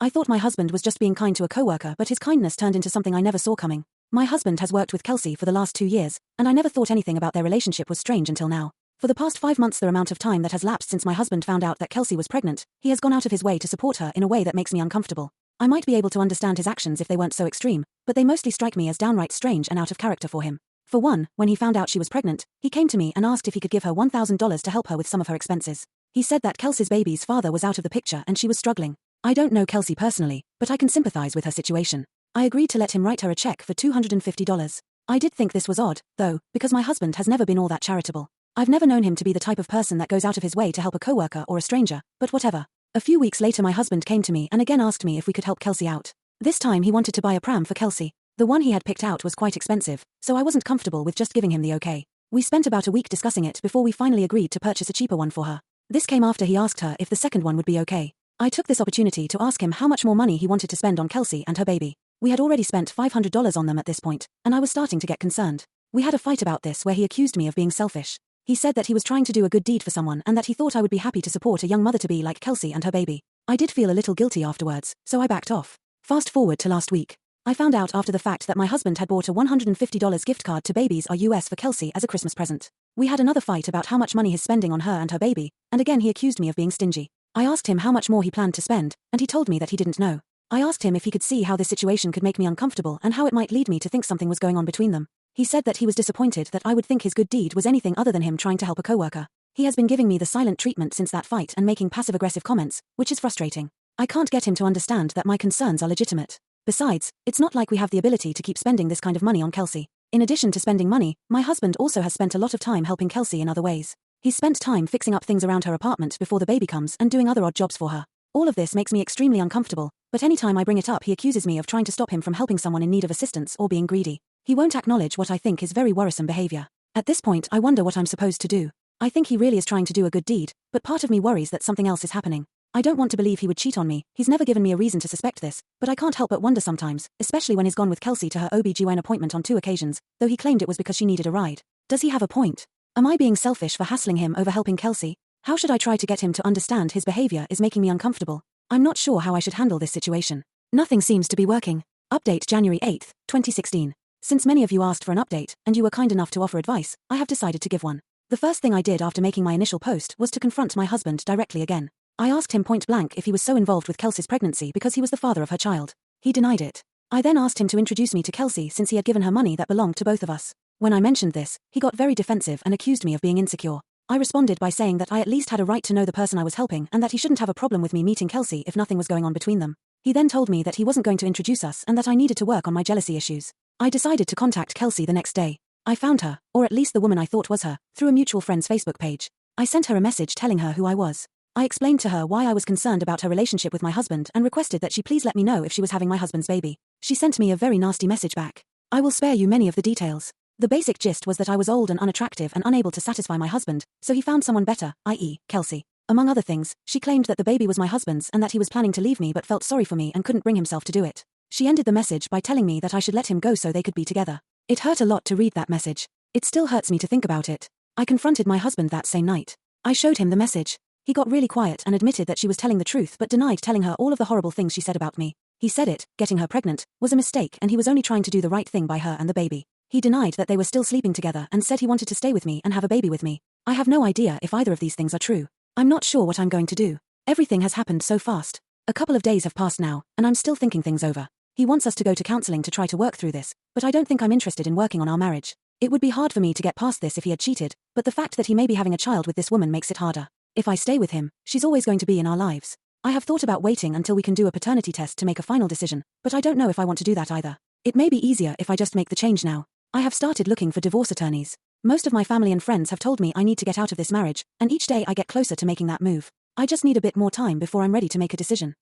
I thought my husband was just being kind to a coworker, but his kindness turned into something I never saw coming. My husband has worked with Kelsey for the last 2 years, and I never thought anything about their relationship was strange until now. For the past 5 months, the amount of time that has lapsed since my husband found out that Kelsey was pregnant, he has gone out of his way to support her in a way that makes me uncomfortable. I might be able to understand his actions if they weren't so extreme, but they mostly strike me as downright strange and out of character for him. For one, when he found out she was pregnant, he came to me and asked if he could give her $1,000 to help her with some of her expenses. He said that Kelsey's baby's father was out of the picture and she was struggling. I don't know Kelsey personally, but I can sympathize with her situation. I agreed to let him write her a check for $250. I did think this was odd, though, because my husband has never been all that charitable. I've never known him to be the type of person that goes out of his way to help a coworker or a stranger, but whatever. A few weeks later, my husband came to me and again asked me if we could help Kelsey out. This time he wanted to buy a pram for Kelsey. The one he had picked out was quite expensive, so I wasn't comfortable with just giving him the okay. We spent about a week discussing it before we finally agreed to purchase a cheaper one for her. This came after he asked her if the second one would be okay. I took this opportunity to ask him how much more money he wanted to spend on Kelsey and her baby. We had already spent $500 on them at this point, and I was starting to get concerned. We had a fight about this where he accused me of being selfish. He said that he was trying to do a good deed for someone and that he thought I would be happy to support a young mother-to-be like Kelsey and her baby. I did feel a little guilty afterwards, so I backed off. Fast forward to last week. I found out after the fact that my husband had bought a $150 gift card to Babies R Us for Kelsey as a Christmas present. We had another fight about how much money he's spending on her and her baby, and again he accused me of being stingy. I asked him how much more he planned to spend, and he told me that he didn't know. I asked him if he could see how this situation could make me uncomfortable and how it might lead me to think something was going on between them. He said that he was disappointed that I would think his good deed was anything other than him trying to help a coworker. He has been giving me the silent treatment since that fight and making passive-aggressive comments, which is frustrating. I can't get him to understand that my concerns are legitimate. Besides, it's not like we have the ability to keep spending this kind of money on Kelsey. In addition to spending money, my husband also has spent a lot of time helping Kelsey in other ways. He's spent time fixing up things around her apartment before the baby comes and doing other odd jobs for her. All of this makes me extremely uncomfortable, but anytime I bring it up he accuses me of trying to stop him from helping someone in need of assistance or being greedy. He won't acknowledge what I think is very worrisome behavior. At this point I wonder what I'm supposed to do. I think he really is trying to do a good deed, but part of me worries that something else is happening. I don't want to believe he would cheat on me, he's never given me a reason to suspect this, but I can't help but wonder sometimes, especially when he's gone with Kelsey to her OB/GYN appointment on 2 occasions, though he claimed it was because she needed a ride. Does he have a point? Am I being selfish for hassling him over helping Kelsey? How should I try to get him to understand his behavior is making me uncomfortable? I'm not sure how I should handle this situation. Nothing seems to be working. Update January 8, 2016. Since many of you asked for an update, and you were kind enough to offer advice, I have decided to give one. The first thing I did after making my initial post was to confront my husband directly again. I asked him point blank if he was so involved with Kelsey's pregnancy because he was the father of her child. He denied it. I then asked him to introduce me to Kelsey since he had given her money that belonged to both of us. When I mentioned this, he got very defensive and accused me of being insecure. I responded by saying that I at least had a right to know the person I was helping and that he shouldn't have a problem with me meeting Kelsey if nothing was going on between them. He then told me that he wasn't going to introduce us and that I needed to work on my jealousy issues. I decided to contact Kelsey the next day. I found her, or at least the woman I thought was her, through a mutual friend's Facebook page. I sent her a message telling her who I was. I explained to her why I was concerned about her relationship with my husband and requested that she please let me know if she was having my husband's baby. She sent me a very nasty message back. I will spare you many of the details. The basic gist was that I was old and unattractive and unable to satisfy my husband, so he found someone better, i.e., Kelsey. Among other things, she claimed that the baby was my husband's and that he was planning to leave me but felt sorry for me and couldn't bring himself to do it. She ended the message by telling me that I should let him go so they could be together. It hurt a lot to read that message. It still hurts me to think about it. I confronted my husband that same night. I showed him the message. He got really quiet and admitted that she was telling the truth but denied telling her all of the horrible things she said about me. He said it, getting her pregnant, was a mistake and he was only trying to do the right thing by her and the baby. He denied that they were still sleeping together and said he wanted to stay with me and have a baby with me. I have no idea if either of these things are true. I'm not sure what I'm going to do. Everything has happened so fast. A couple of days have passed now, and I'm still thinking things over. He wants us to go to counseling to try to work through this, but I don't think I'm interested in working on our marriage. It would be hard for me to get past this if he had cheated, but the fact that he may be having a child with this woman makes it harder. If I stay with him, she's always going to be in our lives. I have thought about waiting until we can do a paternity test to make a final decision, but I don't know if I want to do that either. It may be easier if I just make the change now. I have started looking for divorce attorneys. Most of my family and friends have told me I need to get out of this marriage, and each day I get closer to making that move. I just need a bit more time before I'm ready to make a decision.